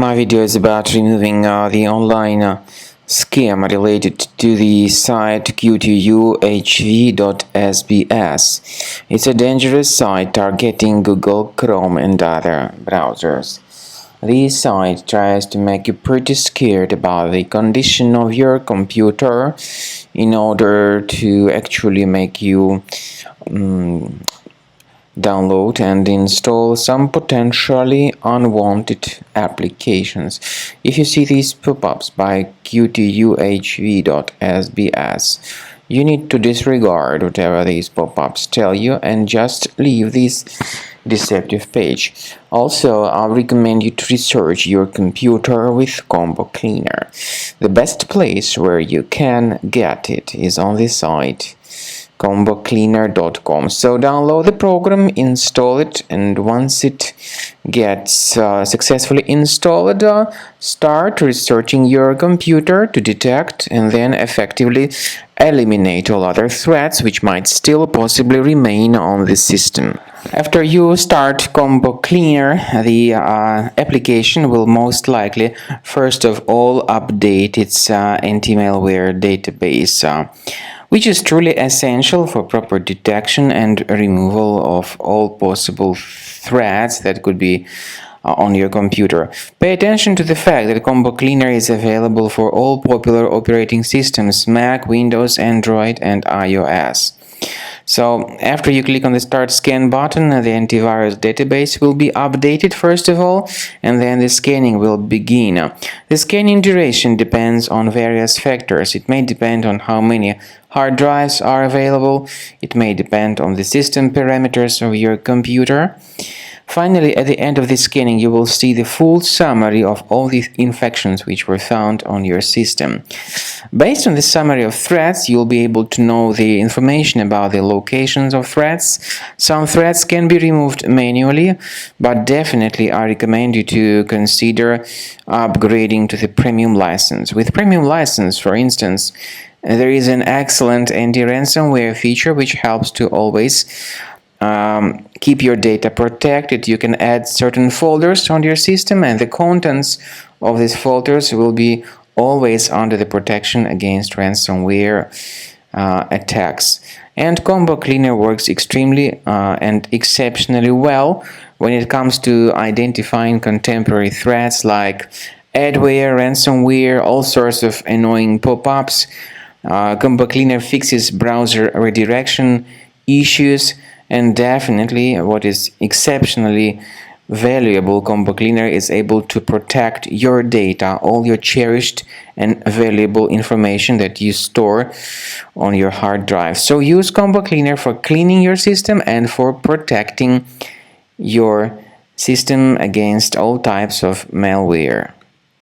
My video is about removing the online scam related to the site Qtuhv.sbs. It's a dangerous site targeting Google, Chrome and other browsers. This site tries to make you pretty scared about the condition of your computer in order to actually make you download and install some potentially unwanted applications. If you see these pop-ups by Qtuhv.sbs, you need to disregard whatever these pop-ups tell you and just leave this deceptive page. Also, I recommend you to research your computer with Combo Cleaner. The best place where you can get it is on the site combocleaner.com. So download the program, install it, and once it gets successfully installed, start researching your computer to detect and then effectively eliminate all other threats which might still possibly remain on the system. After you start Combo Cleaner, the application will most likely first of all update its anti-malware database, which is truly essential for proper detection and removal of all possible threats that could be on your computer. Pay attention to the fact that Combo Cleaner is available for all popular operating systems: Mac, Windows, Android, and iOS. So after you click on the Start Scan button, the antivirus database will be updated first of all, and then the scanning will begin. The scanning duration depends on various factors. It may depend on how many hard drives are available. It may depend on the system parameters of your computer. Finally, at the end of the scanning, you will see the full summary of all the infections which were found on your system. Based on the summary of threats, you'll be able to know the information about the locations of threats. Some threats can be removed manually, but definitely I recommend you to consider upgrading to the premium license. With premium license, for instance, there is an excellent anti-ransomware feature which helps to always keep your data protected. You can add certain folders on your system, and the contents of these folders will be always under the protection against ransomware attacks. And Combo Cleaner works extremely and exceptionally well when it comes to identifying contemporary threats like adware, ransomware, all sorts of annoying pop-ups. Combo Cleaner fixes browser redirection issues, and definitely what is exceptionally valuable, Combo Cleaner is able to protect your data, all your cherished and valuable information that you store on your hard drive. So use Combo Cleaner for cleaning your system and for protecting your system against all types of malware.